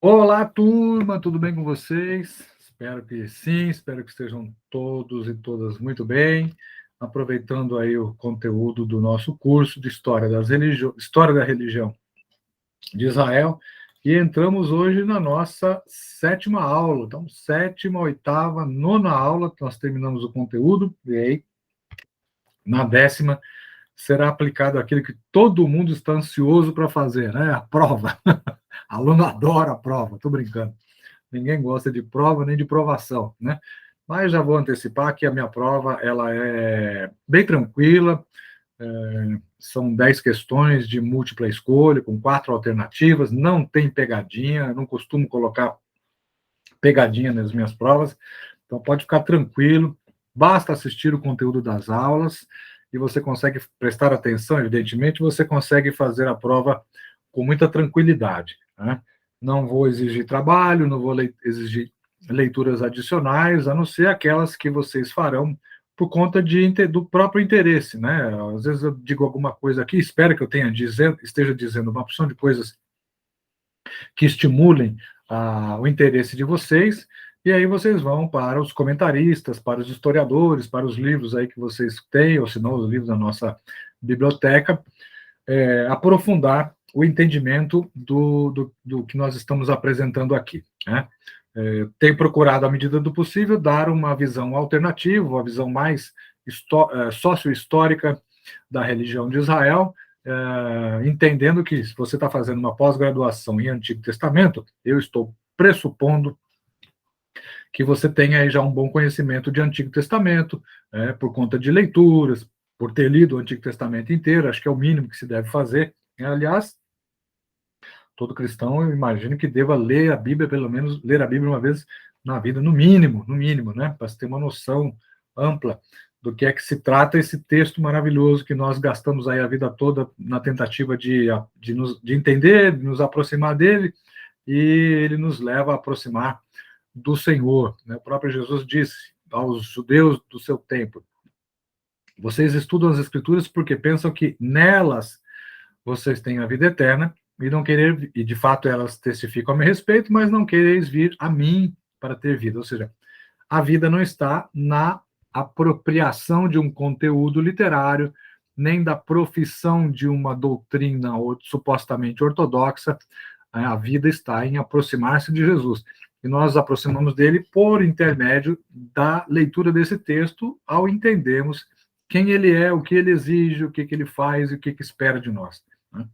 Olá, turma, tudo bem com vocês? Espero que sim, espero que estejam todos e todas muito bem, aproveitando aí o conteúdo do nosso curso de História da Religião de Israel, e entramos hoje na nossa sétima aula, então sétima, oitava, nona aula, nós terminamos o conteúdo, e aí na décima será aplicado aquilo que todo mundo está ansioso para fazer, né? A prova. Aluno adora a prova, estou brincando. Ninguém gosta de prova nem de provação, né? Mas já vou antecipar que a minha prova ela é bem tranquila, são 10 questões de múltipla escolha, com 4 alternativas, não tem pegadinha, não costumo colocar pegadinha nas minhas provas, então pode ficar tranquilo, basta assistir o conteúdo das aulas e você consegue prestar atenção, evidentemente, você consegue fazer a prova com muita tranquilidade, né? Não vou exigir trabalho, não vou exigir leituras adicionais, a não ser aquelas que vocês farão por conta do próprio interesse, né? Às vezes eu digo alguma coisa aqui, espero que eu esteja dizendo uma opção de coisas que estimulem o interesse de vocês, e aí vocês vão para os comentaristas, para os historiadores, para os livros aí que vocês têm, ou se não, os livros da nossa biblioteca, aprofundar o entendimento do que nós estamos apresentando aqui, né? Tenho procurado, à medida do possível, dar uma visão alternativa, uma visão mais sócio-histórica da religião de Israel, entendendo que se você está fazendo uma pós-graduação em Antigo Testamento, eu estou pressupondo que você tenha aí já um bom conhecimento de Antigo Testamento, por conta de leituras, por ter lido o Antigo Testamento inteiro, acho que é o mínimo que se deve fazer. Aliás, todo cristão, eu imagino que deva ler a Bíblia, pelo menos ler a Bíblia uma vez na vida, no mínimo, né? Para ter uma noção ampla do que é que se trata esse texto maravilhoso que nós gastamos aí a vida toda na tentativa de entender, de nos aproximar dele, e ele nos leva a aproximar do Senhor, né? O próprio Jesus disse aos judeus do seu tempo: vocês estudam as Escrituras porque pensam que nelas vocês têm a vida eterna, e de fato elas testificam a meu respeito, mas não quereis vir a mim para ter vida. Ou seja, a vida não está na apropriação de um conteúdo literário, nem da profissão de uma doutrina supostamente ortodoxa. A vida está em aproximar-se de Jesus. E nós nos aproximamos dele por intermédio da leitura desse texto, ao entendermos quem ele é, o que ele exige, o que ele faz e o que espera de nós, né?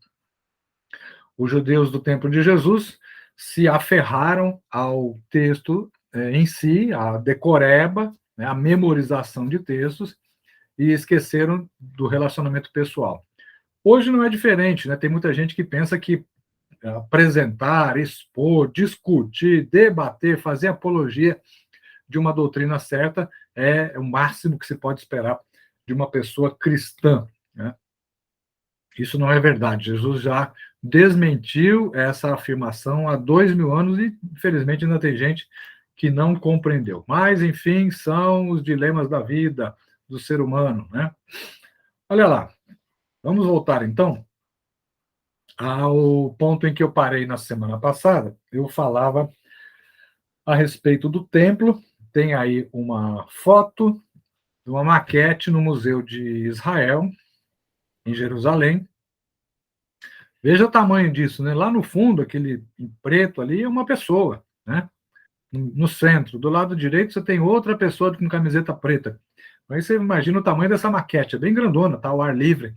Os judeus do tempo de Jesus se aferraram ao texto em si, a decoreba, né, a memorização de textos, e esqueceram do relacionamento pessoal. Hoje não é diferente, né? Tem muita gente que pensa que apresentar, expor, discutir, debater, fazer apologia de uma doutrina certa é o máximo que se pode esperar de uma pessoa cristã, né? Isso não é verdade. Jesus já desmentiu essa afirmação há 2000 anos e, infelizmente, ainda tem gente que não compreendeu. Mas, enfim, são os dilemas da vida, do ser humano, né? Olha lá, vamos voltar então ao ponto em que eu parei na semana passada. Eu falava a respeito do templo. Tem aí uma foto de uma maquete no Museu de Israel, em Jerusalém. Veja o tamanho disso, né? Lá no fundo, aquele em preto ali, é uma pessoa, né? No centro. Do lado direito, você tem outra pessoa com camiseta preta. Aí você imagina o tamanho dessa maquete, é bem grandona, está ao ar livre,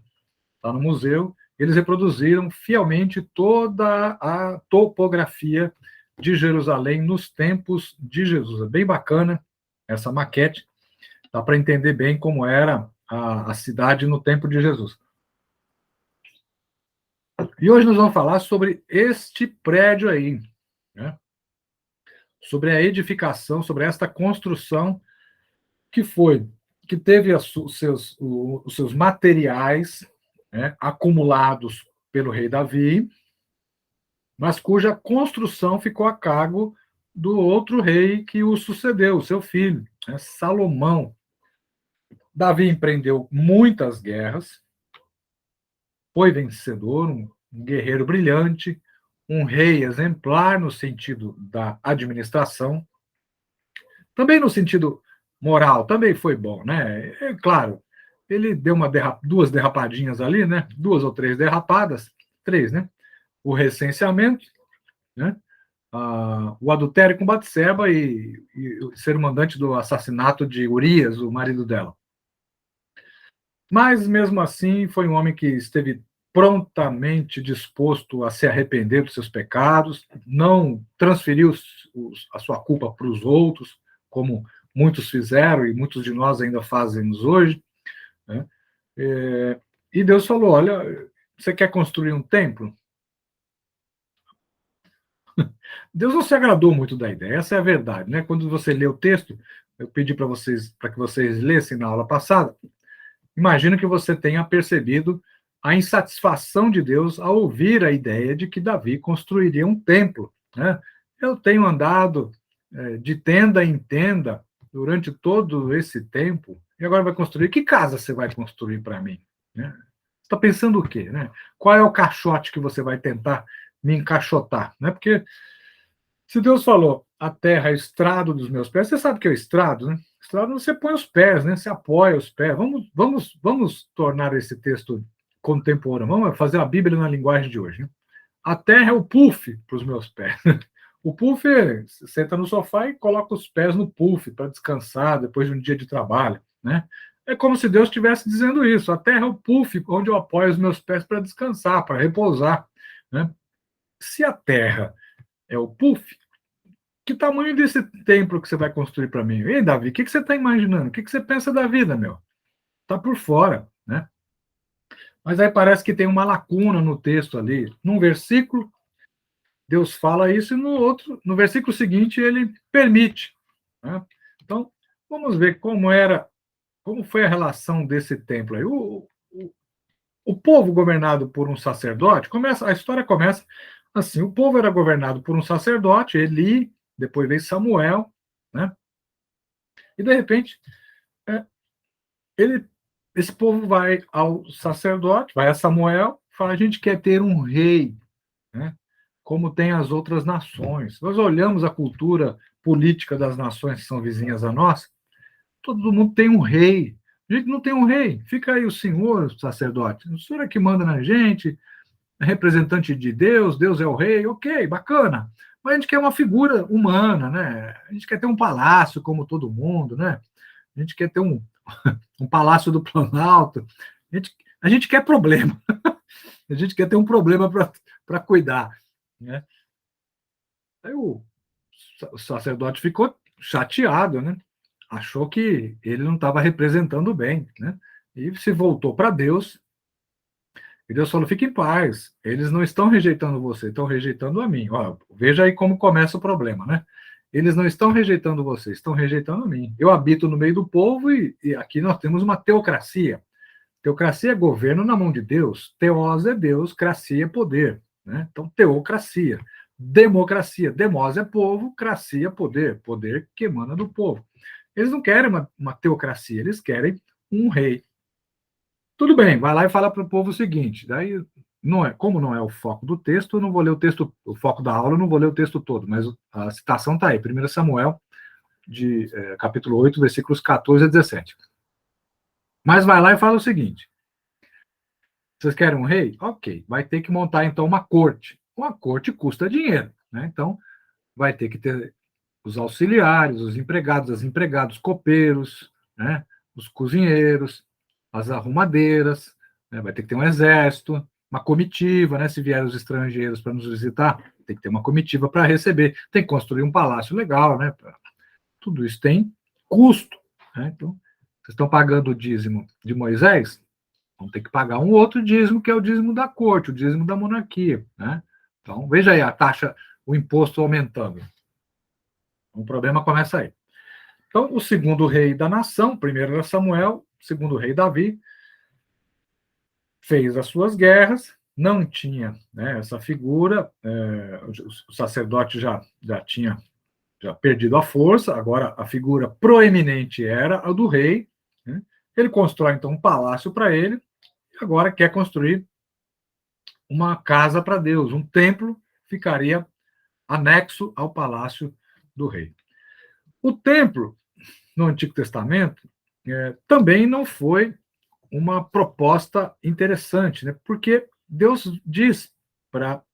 está no museu. Eles reproduziram fielmente toda a topografia de Jerusalém nos tempos de Jesus. É bem bacana essa maquete, dá para entender bem como era a cidade no tempo de Jesus. E hoje nós vamos falar sobre este prédio aí, né? Sobre a edificação, sobre esta construção que teve os seus materiais, né, acumulados pelo rei Davi, mas cuja construção ficou a cargo do outro rei que o sucedeu, o seu filho, né, Salomão. Davi empreendeu muitas guerras, foi vencedor, um guerreiro brilhante, um rei exemplar no sentido da administração, também no sentido moral, também foi bom, né? É claro, ele deu duas derrapadinhas ali, né? 2 ou 3 derrapadas, 3, né? O recenseamento, né? O adultério com Batseba e ser o mandante do assassinato de Urias, o marido dela. Mas, mesmo assim, foi um homem que esteve prontamente disposto a se arrepender dos seus pecados, não transferiu a sua culpa para os outros, como muitos fizeram e muitos de nós ainda fazemos hoje, né? E Deus falou: olha, você quer construir um templo? Deus não se agradou muito da ideia, essa é a verdade, né? Quando você lê o texto, eu pedi para que vocês lessem na aula passada. Imagino que você tenha percebido a insatisfação de Deus ao ouvir a ideia de que Davi construiria um templo, né? Eu tenho andado de tenda em tenda durante todo esse tempo, e agora vai construir. Que casa você vai construir para mim? Né? Você está pensando o quê? Né? Qual é o caixote que você vai tentar me encaixotar? Né? Porque se Deus falou, a terra é estrado dos meus pés, você sabe o que é o estrado, né? Estrado você põe os pés, né? Você apoia os pés. Vamos tornar esse texto contemporâneo. Vamos fazer a Bíblia na linguagem de hoje. Né? A terra é o puff para os meus pés. O puff é, você senta no sofá e coloca os pés no puff para descansar depois de um dia de trabalho, né? É como se Deus estivesse dizendo isso. A terra é o puff onde eu apoio os meus pés para descansar, para repousar, né? Se a terra é o puff, que tamanho desse templo que você vai construir para mim? Ei, Davi, o que você está imaginando? O que você pensa da vida, meu? Tá por fora, né? Mas aí parece que tem uma lacuna no texto ali. Num versículo, Deus fala isso, e no outro, no versículo seguinte, ele permite. Né? Então, vamos ver como foi a relação desse templo aí. O povo governado por um sacerdote, a história começa assim: o povo era governado por um sacerdote, Eli, depois veio Samuel, né? E de repente, é, ele, esse povo vai ao sacerdote, vai a Samuel, fala: a gente quer ter um rei, né? Como tem as outras nações. Nós olhamos a cultura política das nações que são vizinhas a nós, todo mundo tem um rei. A gente não tem um rei. Fica aí o senhor, o sacerdote. O senhor é que manda na gente, é representante de Deus, Deus é o rei, ok, bacana. Mas a gente quer uma figura humana, né? A gente quer ter um palácio como todo mundo, né? A gente quer ter um palácio do Planalto. A gente quer problema. A gente quer ter um problema para cuidar. Né? Aí o sacerdote ficou chateado, né? Achou que ele não estava representando bem, né? E se voltou para Deus, e Deus falou: fique em paz, eles não estão rejeitando você, estão rejeitando a mim. Ó, veja aí como começa o problema, né? Eles não estão rejeitando você, estão rejeitando a mim. Eu habito no meio do povo e aqui nós temos uma teocracia. Teocracia é governo na mão de Deus, teos é Deus, cracia é poder. Né? Então, teocracia. Democracia, demos é povo, cracia é poder, poder que emana do povo. Eles não querem uma teocracia, eles querem um rei. Tudo bem, vai lá e fala para o povo o seguinte, daí como não é o foco do texto, eu não vou ler o texto, o foco da aula, eu não vou ler o texto todo, mas a citação está aí, 1 Samuel, capítulo 8, versículos 14 a 17. Mas vai lá e fala o seguinte: vocês querem um rei? Ok, vai ter que montar então uma corte. Uma corte custa dinheiro, né? Então vai ter que ter os auxiliares, os empregados, as empregadas, os copeiros, né? Os cozinheiros, as arrumadeiras, né? Vai ter que ter um exército, uma comitiva, né? Se vierem os estrangeiros para nos visitar, tem que ter uma comitiva para receber, tem que construir um palácio legal, né? Tudo isso tem custo, né? Então, vocês estão pagando o dízimo de Moisés, vão ter que pagar um outro dízimo, que é o dízimo da corte, o dízimo da monarquia, né? Então, veja aí a taxa, o imposto aumentando. O problema começa aí. Então, o segundo rei da nação, primeiro era Samuel, segundo rei Davi, fez as suas guerras, não tinha, né, essa figura, o sacerdote já tinha perdido a força, agora a figura proeminente era a do rei. Né? Ele constrói, então, um palácio para ele, e agora quer construir uma casa para Deus, um templo ficaria anexo ao palácio do rei. O templo, no Antigo Testamento, também não foi uma proposta interessante, né? Porque Deus diz para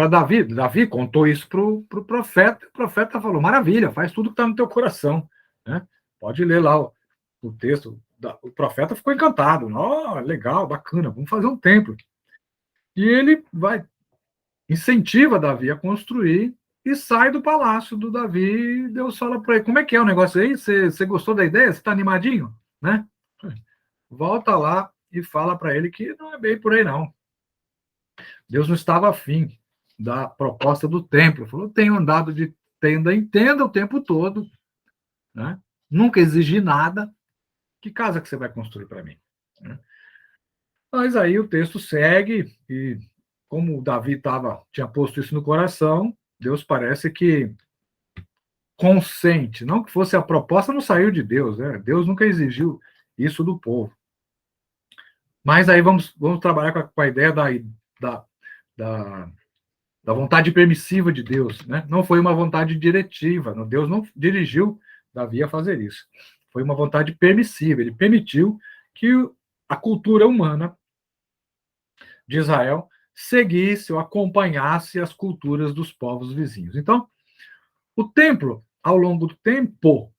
Davi, Davi contou isso para o profeta falou, maravilha, faz tudo que está no teu coração, né? Pode ler lá o texto, o profeta ficou encantado, legal, bacana, vamos fazer um templo. E ele incentiva Davi a construir e sai do palácio do Davi, e Deus fala para ele, como é que é o negócio aí? Você gostou da ideia? Você está animadinho? Né? Volta lá e fala para ele que não é bem por aí, não. Deus não estava afim da proposta do templo. Falou, tenho andado de tenda em tenda o tempo todo, né? Nunca exigi nada. Que casa que você vai construir para mim? Né? Mas aí o texto segue, e como o Davi tinha posto isso no coração, Deus parece que consente. Não que fosse a proposta, não saiu de Deus, né? Deus nunca exigiu isso do povo. Mas aí vamos trabalhar com a ideia da vontade permissiva de Deus, né? Não foi uma vontade diretiva, Deus não dirigiu Davi a fazer isso. Foi uma vontade permissiva, ele permitiu que a cultura humana de Israel seguisse ou acompanhasse as culturas dos povos vizinhos. Então, o templo, ao longo do tempo,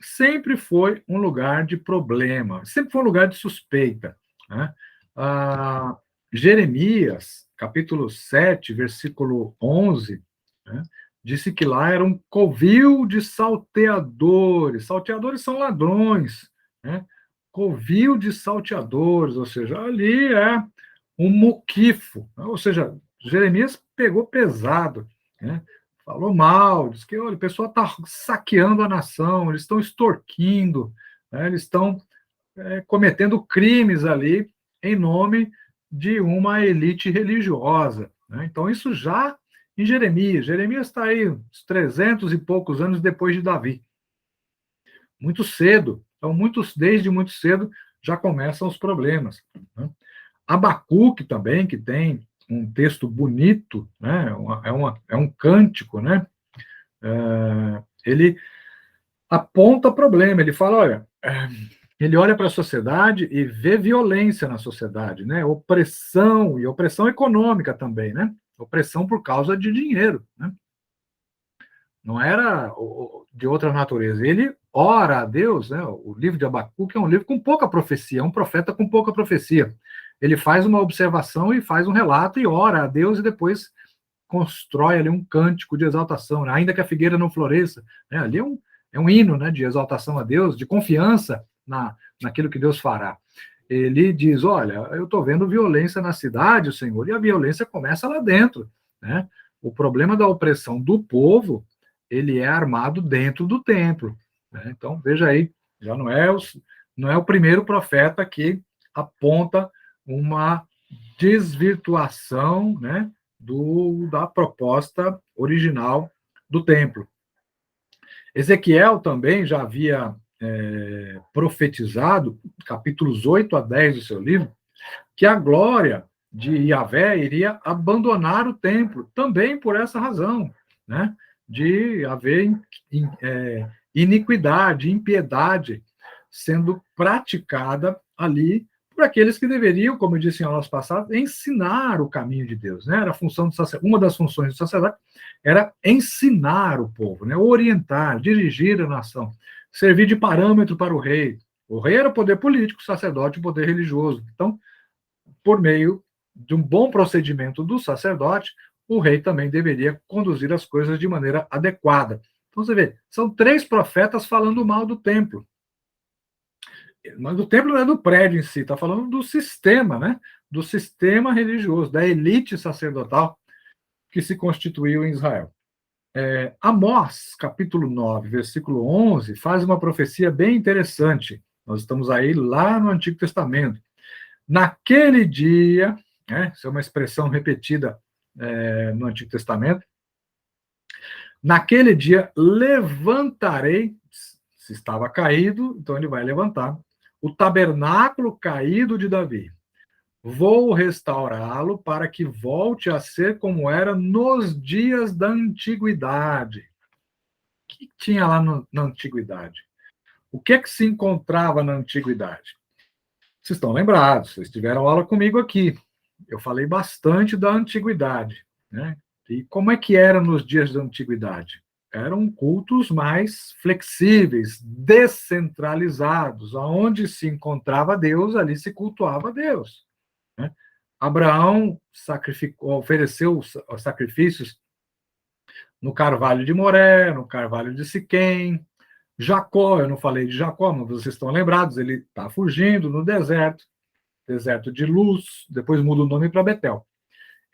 sempre foi um lugar de problema, sempre foi um lugar de suspeita, né? Jeremias, capítulo 7, versículo 11, né, disse que lá era um covil de salteadores. Salteadores são ladrões, né? Covil de salteadores, ou seja, ali é um muquifo, né? Ou seja, Jeremias pegou pesado, né? Falou mal, disse que olha, o pessoal está saqueando a nação, eles estão extorquindo, né? Eles estão cometendo crimes ali em nome de uma elite religiosa, né? Então, isso já em Jeremias. Jeremias está aí uns 300 e poucos anos depois de Davi. Muito cedo. Então, desde muito cedo já começam os problemas, né? Abacuque também, que tem um texto bonito, né? É um cântico, né? Ele aponta o problema, ele fala, olha, ele olha para a sociedade e vê violência na sociedade, né? Opressão, e opressão econômica também, né? Opressão por causa de dinheiro, né? Não era de outra natureza. Ele ora a Deus, né? O livro de Abacuque é um livro com pouca profecia, é um profeta com pouca profecia. Ele faz uma observação e faz um relato e ora a Deus e depois constrói ali um cântico de exaltação, né? Ainda que a figueira não floresça, né? Ali é um hino, né, de exaltação a Deus, de confiança naquilo que Deus fará. Ele diz, olha, eu estou vendo violência na cidade, Senhor, e a violência começa lá dentro, né? O problema da opressão do povo, ele é armado dentro do templo, né? Então, veja aí, já não é o primeiro profeta que aponta uma desvirtuação, né, da proposta original do templo. Ezequiel também já havia profetizado, capítulos 8 a 10 do seu livro, que a glória de Yahvé iria abandonar o templo, também por essa razão, né? De haver iniquidade, impiedade sendo praticada ali por aqueles que deveriam, como eu disse em aulas passadas, ensinar o caminho de Deus, né? Era a função do sacerdote, uma das funções do sacerdote era ensinar o povo, né? Orientar, dirigir a nação, servir de parâmetro para o rei. O rei era o poder político, o sacerdote o poder religioso. Então, por meio de um bom procedimento do sacerdote, o rei também deveria conduzir as coisas de maneira adequada. Então, você vê, são 3 profetas falando mal do templo. Mas o templo não é do prédio em si, está falando do sistema, né? Do sistema religioso, da elite sacerdotal que se constituiu em Israel. Amós, capítulo 9, versículo 11, faz uma profecia bem interessante. Nós estamos aí lá no Antigo Testamento. Naquele dia, né, isso é uma expressão repetida no Antigo Testamento, naquele dia levantarei, se estava caído, então ele vai levantar, o tabernáculo caído de Davi, Vou restaurá-lo para que volte a ser como era nos dias da antiguidade. O que tinha lá na antiguidade? O que é que se encontrava na antiguidade? Vocês estão lembrados, vocês tiveram aula comigo aqui. Eu falei bastante da antiguidade, né? E como é que era nos dias da antiguidade? Eram cultos mais flexíveis, descentralizados, aonde se encontrava Deus, ali se cultuava Deus, né? Abraão ofereceu sacrifícios no Carvalho de Moré, no Carvalho de Siquém. Jacó, eu não falei de Jacó, mas vocês estão lembrados, ele está fugindo no deserto, deserto de Luz, depois muda o nome para Betel.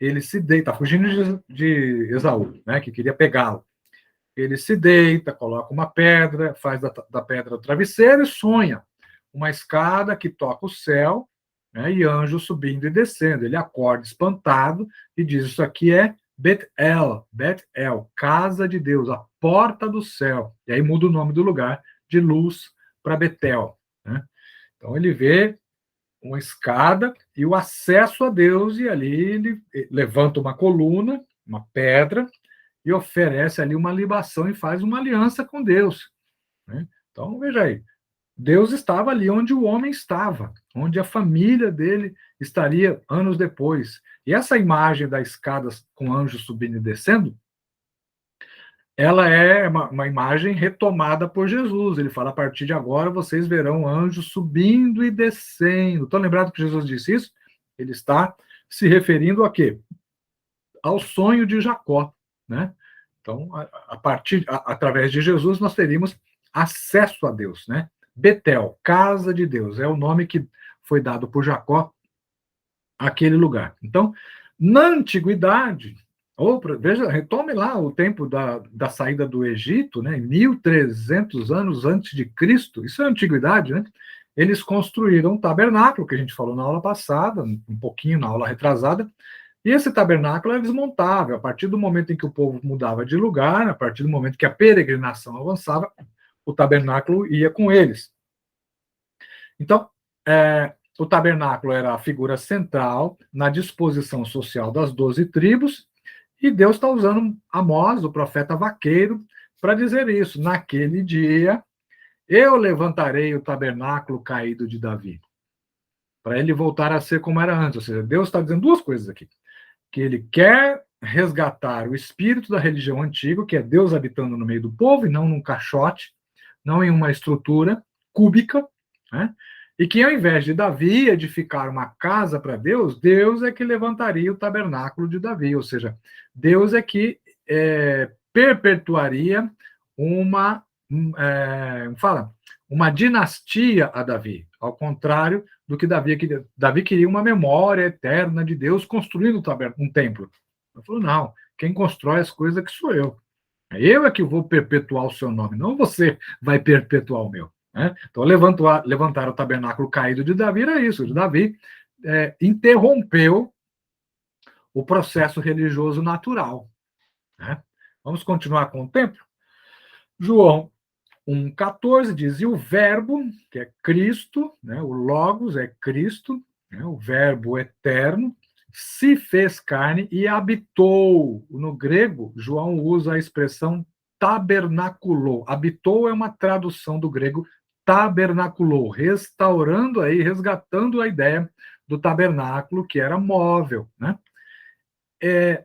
Ele se deita, está fugindo de Esaú, né, que queria pegá-lo. Ele se deita, coloca uma pedra, faz da pedra o travesseiro e sonha uma escada que toca o céu, né, e anjos subindo e descendo. Ele acorda espantado e diz: isso aqui é Betel, Betel, casa de Deus, a porta do céu. E aí muda o nome do lugar de Luz para Betel, né? Então ele vê uma escada e o acesso a Deus, e ali ele levanta uma coluna, uma pedra, e oferece ali uma libação e faz uma aliança com Deus, né? Então, veja aí, Deus estava ali onde o homem estava, onde a família dele estaria anos depois. E essa imagem da escada com anjos subindo e descendo, ela é uma imagem retomada por Jesus. Ele fala: a partir de agora vocês verão anjos subindo e descendo. Estão lembrados que Jesus disse isso? Ele está se referindo a quê? Ao sonho de Jacó, né? Então, através de Jesus, nós teríamos acesso a Deus, né? Betel, casa de Deus, é o nome que foi dado por Jacó àquele lugar. Então, na antiguidade, veja, retome lá o tempo da saída do Egito, né? 1.300 anos antes de Cristo, isso é antiguidade, né? Eles construíram um tabernáculo, que a gente falou na aula passada, um pouquinho na aula retrasada, e esse tabernáculo era desmontável. A partir do momento em que o povo mudava de lugar, a partir do momento que a peregrinação avançava, o tabernáculo ia com eles. Então, o tabernáculo era a figura central na disposição social das 12 tribos, e Deus está usando Amós, o profeta vaqueiro, para dizer isso. Naquele dia, eu levantarei o tabernáculo caído de Davi, para ele voltar a ser como era antes. Ou seja, Deus está dizendo duas coisas aqui: que ele quer resgatar o espírito da religião antiga, que é Deus habitando no meio do povo, e não num caixote, não em uma estrutura cúbica, né? E que ao invés de Davi edificar uma casa para Deus, Deus é que levantaria o tabernáculo de Davi, ou seja, Deus é que perpetuaria uma, uma dinastia a Davi, ao contrário do que Davi queria. Davi queria uma memória eterna de Deus construindo um templo. Ele falou: não, quem constrói as coisas é que sou eu. Eu é que vou perpetuar o seu nome, não você vai perpetuar o meu, né? Então, levantar o tabernáculo caído de Davi era isso. Davi interrompeu o processo religioso natural, né? Vamos continuar com o templo? João 1,14 diz: e o verbo, que é Cristo, né, o Logos é Cristo, né, o verbo eterno, se fez carne e habitou. No grego, João usa a expressão tabernaculou. Habitou é uma tradução do grego tabernaculou, restaurando aí, resgatando a ideia do tabernáculo, que era móvel, né?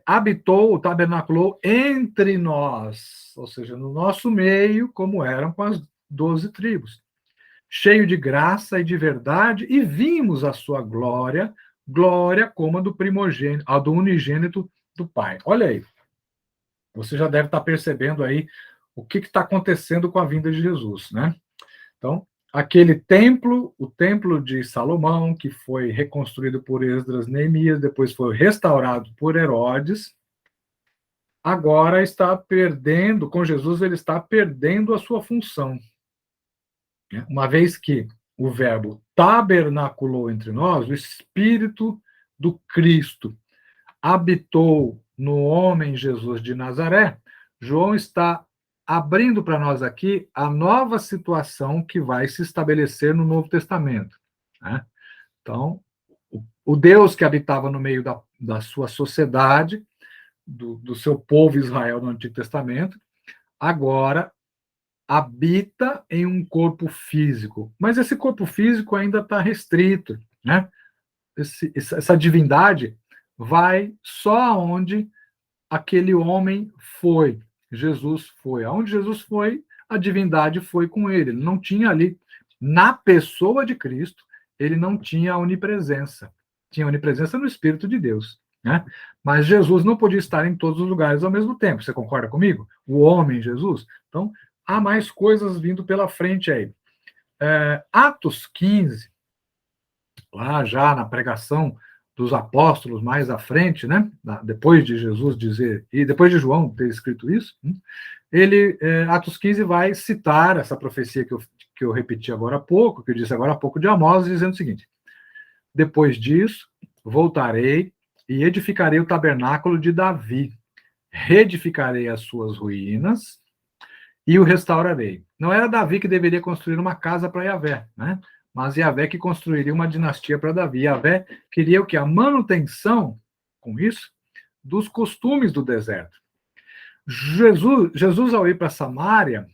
Habitou, tabernaculou entre nós, ou seja, no nosso meio, como eram com as 12 tribos, cheio de graça e de verdade, e vimos a sua glória, glória como a do primogênito, a do unigênito do Pai. Olha aí, você já deve estar percebendo aí o que está acontecendo com a vinda de Jesus, né? Então, aquele templo, o templo de Salomão, que foi reconstruído por Esdras, Neemias, depois foi restaurado por Herodes, agora está perdendo, com Jesus ele está perdendo a sua função. Uma vez que o verbo tabernaculou entre nós, o Espírito do Cristo habitou no homem Jesus de Nazaré, João está abrindo para nós aqui a nova situação que vai se estabelecer no Novo Testamento, né? Então, o Deus que habitava no meio da sua sociedade, do seu povo Israel no Antigo Testamento, agora habita em um corpo físico. Mas esse corpo físico ainda está restrito, né? Essa divindade vai só aonde aquele homem foi. Jesus foi. Aonde Jesus foi, a divindade foi com ele. Ele não tinha ali, na pessoa de Cristo, ele não tinha onipresença. Tinha onipresença no Espírito de Deus, né? Mas Jesus não podia estar em todos os lugares ao mesmo tempo. Você concorda comigo? O homem, Jesus. Então, há mais coisas vindo pela frente aí. Atos 15, lá já na pregação dos apóstolos mais à frente, né? Depois de Jesus dizer, e depois de João ter escrito isso, ele, Atos 15, vai citar essa profecia que eu repeti agora há pouco, que eu disse agora há pouco de Amós, dizendo o seguinte: depois disso, voltarei e edificarei o tabernáculo de Davi, reedificarei as suas ruínas e o restaurarei. Não era Davi que deveria construir uma casa para Yahvé, né? Mas Yahvé que construiria uma dinastia para Davi. Yahvé queria o quê? A manutenção, com isso, dos costumes do deserto. Jesus ao ir para Samaria,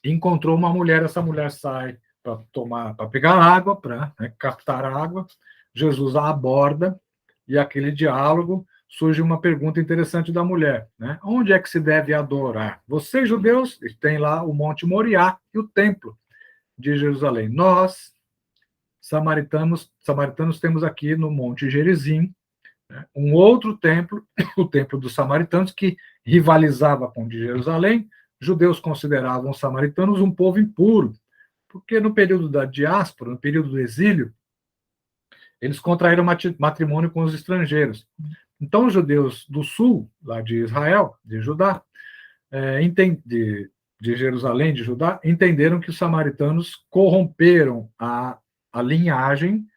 encontrou uma mulher. Essa mulher sai para pegar água, para captar água. Jesus a aborda e aquele diálogo surge uma pergunta interessante da mulher, né? Onde é que se deve adorar? Vocês, judeus, têm lá o Monte Moriá e o templo de Jerusalém. Nós, samaritanos temos aqui no Monte Gerizim, né, um outro templo, o templo dos samaritanos, que rivalizava com o de Jerusalém. Judeus consideravam os samaritanos um povo impuro, porque no período da diáspora, no período do exílio, eles contraíram matrimônio com os estrangeiros. Então, os judeus do sul, lá de Israel, de Judá, de Jerusalém, de Judá, entenderam que os samaritanos corromperam a linhagem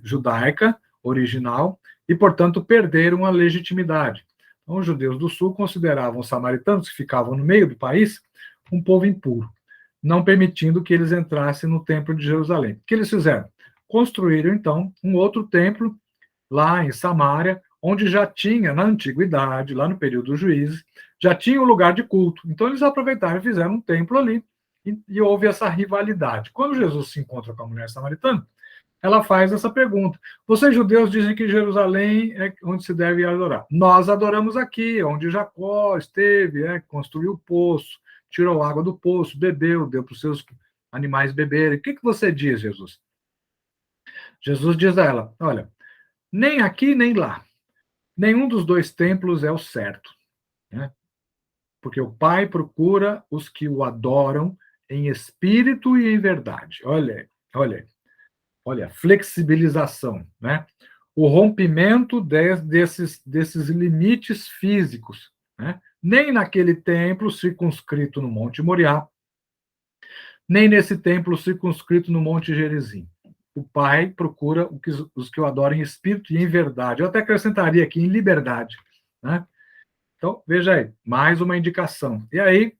judaica original e, portanto, perderam a legitimidade. Então, os judeus do sul consideravam os samaritanos, que ficavam no meio do país, um povo impuro, não permitindo que eles entrassem no templo de Jerusalém. O que eles fizeram? Construíram, então, um outro templo lá em Samaria, onde já tinha, na antiguidade, lá no período dos juízes, já tinha um lugar de culto. Então, eles aproveitaram e fizeram um templo ali, e houve essa rivalidade. Quando Jesus se encontra com a mulher samaritana, ela faz essa pergunta: vocês, judeus, dizem que Jerusalém é onde se deve adorar. Nós adoramos aqui, onde Jacó esteve, construiu o poço, tirou água do poço, bebeu, deu para os seus animais beberem. O que você diz, Jesus? Jesus diz a ela: olha, nem aqui nem lá. Nenhum dos dois templos é o certo, né? Porque o Pai procura os que o adoram em espírito e em verdade. Olha, flexibilização, né? O rompimento desses limites físicos, né? Nem naquele templo circunscrito no Monte Moriá, nem nesse templo circunscrito no Monte Gerizim. O Pai procura os que o adoram em espírito e em verdade. Eu até acrescentaria aqui em liberdade, né? Então, veja aí, mais uma indicação. E aí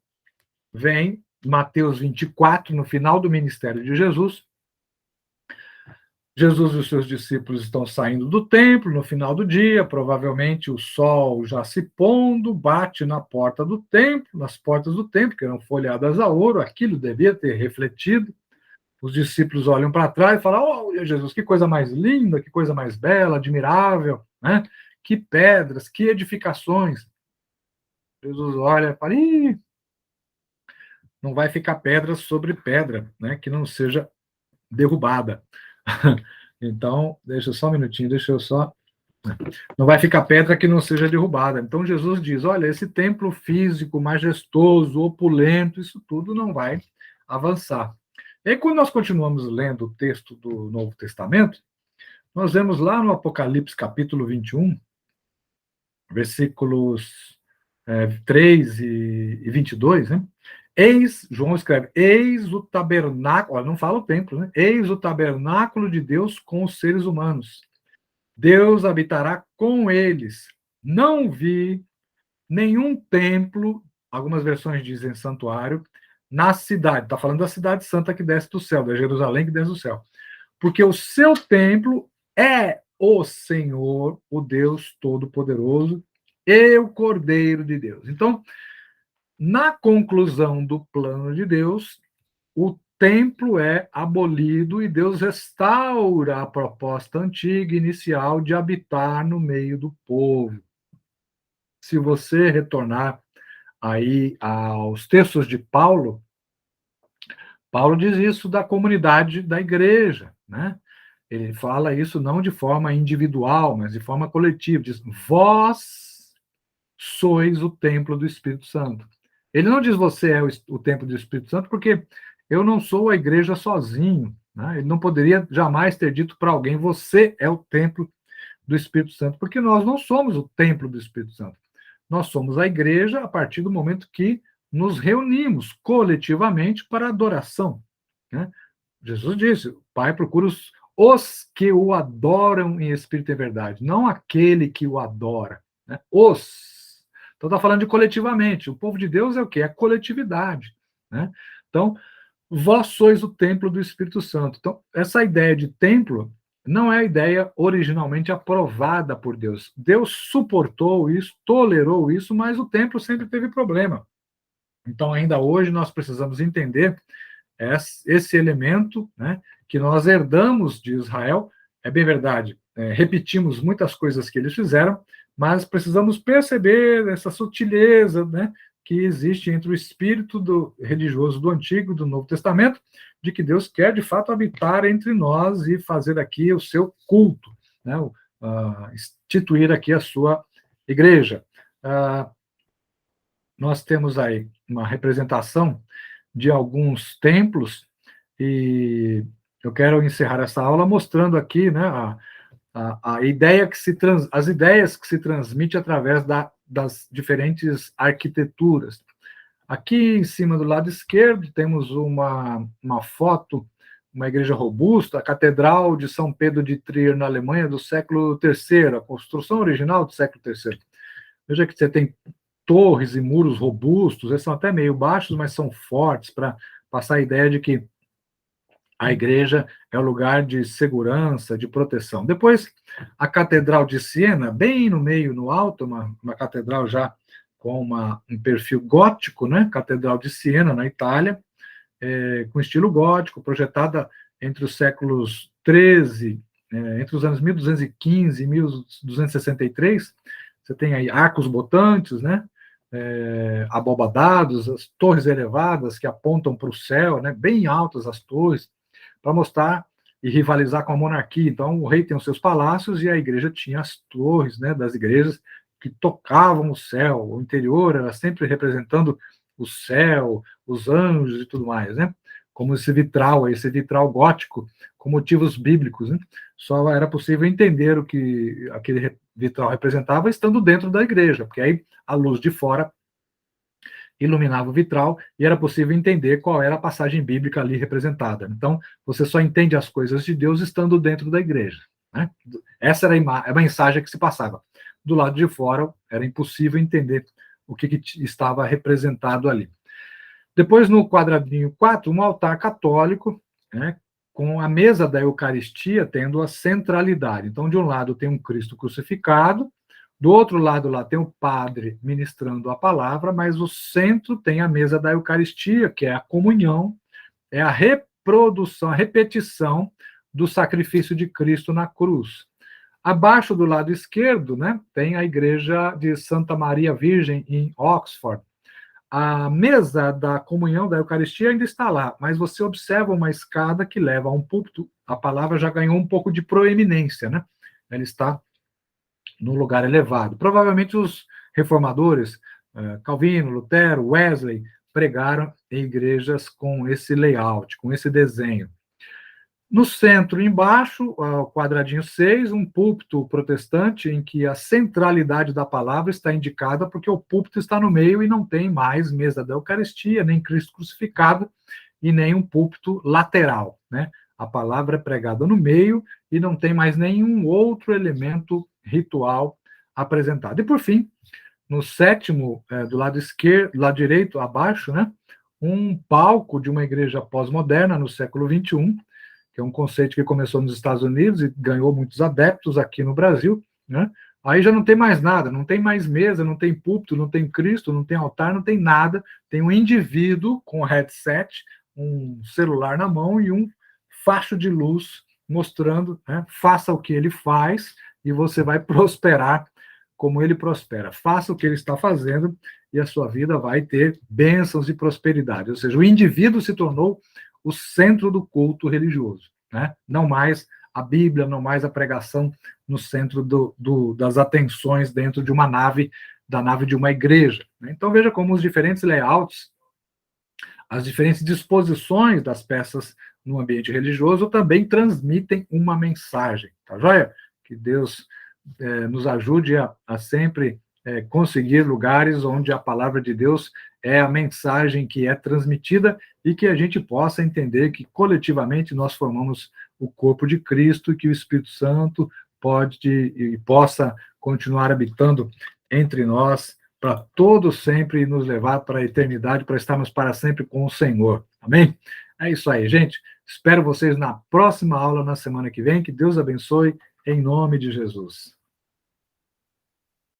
vem Mateus 24, no final do ministério de Jesus. Jesus e os seus discípulos estão saindo do templo no final do dia, provavelmente o sol já se pondo, bate na porta do templo, nas portas do templo, que eram folhadas a ouro, aquilo devia ter refletido. Os discípulos olham para trás e falam: olha, Jesus, que coisa mais linda, que coisa mais bela, admirável, né? Que pedras, que edificações. Jesus olha e fala: ih, não vai ficar pedra sobre pedra, né? Que não seja derrubada. Então, deixa só um minutinho, não vai ficar pedra que não seja derrubada. Então, Jesus diz: olha, esse templo físico, majestoso, opulento, isso tudo não vai avançar. E aí, quando nós continuamos lendo o texto do Novo Testamento, nós vemos lá no Apocalipse, capítulo 21, versículos 3 e 22, né? João escreve: eis o tabernáculo, não fala o templo, né? Eis o tabernáculo de Deus com os seres humanos. Deus habitará com eles. Não vi nenhum templo, algumas versões dizem santuário, na cidade. Está falando da cidade santa que desce do céu, da Jerusalém que desce do céu. porque o seu templo é o Senhor, o Deus Todo-Poderoso, e o Cordeiro de Deus. Então, na conclusão do plano de Deus, o templo é abolido e Deus restaura a proposta antiga, inicial, de habitar no meio do povo. Se você retornar aí aos textos de Paulo, Paulo diz isso da comunidade da igreja, né? Ele fala isso não de forma individual, mas de forma coletiva. Diz: vós sois o templo do Espírito Santo. Ele não diz você é o templo do Espírito Santo, porque eu não sou a igreja sozinho, né? Ele não poderia jamais ter dito para alguém: você é o templo do Espírito Santo, porque nós não somos o templo do Espírito Santo. Nós somos a igreja a partir do momento que nos reunimos coletivamente para adoração, né? Jesus disse: o Pai procura os que o adoram em espírito e verdade, não aquele que o adora, né? Os. Então está falando de coletivamente. O povo de Deus é o quê? É a coletividade, né? Então, vós sois o templo do Espírito Santo. Então, essa ideia de templo não é a ideia originalmente aprovada por Deus. Deus suportou isso, tolerou isso, mas o templo sempre teve problema. Então, ainda hoje, nós precisamos entender esse elemento, né, que nós herdamos de Israel. É bem verdade, repetimos muitas coisas que eles fizeram, mas precisamos perceber essa sutileza, né, que existe entre o espírito religioso do Antigo e do Novo Testamento, de que Deus quer, de fato, habitar entre nós e fazer aqui o seu culto, né, instituir aqui a sua igreja. Nós temos aí uma representação de alguns templos, e eu quero encerrar essa aula mostrando aqui, né, a ideia que as ideias que se transmite através das diferentes arquiteturas. Aqui em cima do lado esquerdo temos uma foto, uma igreja robusta, a Catedral de São Pedro de Trier, na Alemanha, do século III, a construção original do século III. Veja que você tem torres e muros robustos, eles são até meio baixos, mas são fortes, para passar a ideia de que a igreja é um lugar de segurança, de proteção. Depois, a Catedral de Siena, bem no meio, no alto, uma catedral já com um perfil gótico, né? Catedral de Siena, na Itália, com estilo gótico, projetada entre os séculos XIII, entre os anos 1215 e 1263. Você tem aí arcos botantes, né? Abobadados, as torres elevadas que apontam para o céu, né? Bem altas as torres, para mostrar e rivalizar com a monarquia. Então, o rei tem os seus palácios e a igreja tinha as torres, né, das igrejas que tocavam o céu. O interior era sempre representando o céu, os anjos e tudo mais, né? Como esse vitral gótico, com motivos bíblicos, né? Só era possível entender o que aquele vitral representava estando dentro da igreja, porque aí a luz de fora iluminava o vitral e era possível entender qual era a passagem bíblica ali representada. Então, você só entende as coisas de Deus estando dentro da igreja, né? Essa era a mensagem que se passava. Do lado de fora, era impossível entender o que estava representado ali. Depois, no quadradinho 4, um altar católico, né, com a mesa da Eucaristia tendo a centralidade. Então, de um lado tem um Cristo crucificado, do outro lado lá tem o padre ministrando a palavra, mas o centro tem a mesa da Eucaristia, que é a comunhão, é a reprodução, a repetição do sacrifício de Cristo na cruz. Abaixo do lado esquerdo, né, tem a igreja de Santa Maria Virgem em Oxford. A mesa da comunhão da Eucaristia ainda está lá, mas você observa uma escada que leva a um púlpito. A palavra já ganhou um pouco de proeminência, né? Ela está no lugar elevado. Provavelmente os reformadores, Calvino, Lutero, Wesley, pregaram em igrejas com esse layout, com esse desenho. No centro, embaixo, o quadradinho 6, um púlpito protestante em que a centralidade da palavra está indicada porque o púlpito está no meio e não tem mais mesa da Eucaristia, nem Cristo crucificado e nem um púlpito lateral, né? A palavra é pregada no meio e não tem mais nenhum outro elemento ritual apresentado. E, por fim, no sétimo, do lado esquerdo, do lado direito, abaixo, né, um palco de uma igreja pós-moderna no século XXI, que é um conceito que começou nos Estados Unidos e ganhou muitos adeptos aqui no Brasil, né? Aí já não tem mais nada, não tem mais mesa, não tem púlpito, não tem Cristo, não tem altar, não tem nada. Tem um indivíduo com headset, um celular na mão e um facho de luz mostrando, né? Faça o que ele faz e você vai prosperar como ele prospera. Faça o que ele está fazendo e a sua vida vai ter bênçãos e prosperidade. Ou seja, o indivíduo se tornou o centro do culto religioso, né? Não mais a Bíblia, não mais a pregação no centro das atenções dentro de uma nave, da nave de uma igreja. Então veja como os diferentes layouts, as diferentes disposições das peças no ambiente religioso também transmitem uma mensagem, tá joia? Que Deus nos ajude a sempre conseguir lugares onde a palavra de Deus é a mensagem que é transmitida e que a gente possa entender que coletivamente nós formamos o corpo de Cristo e que o Espírito Santo pode e possa continuar habitando entre nós para todo sempre e nos levar para a eternidade, para estarmos para sempre com o Senhor. Amém? É isso aí, gente. Espero vocês na próxima aula, na semana que vem. Que Deus abençoe, em nome de Jesus.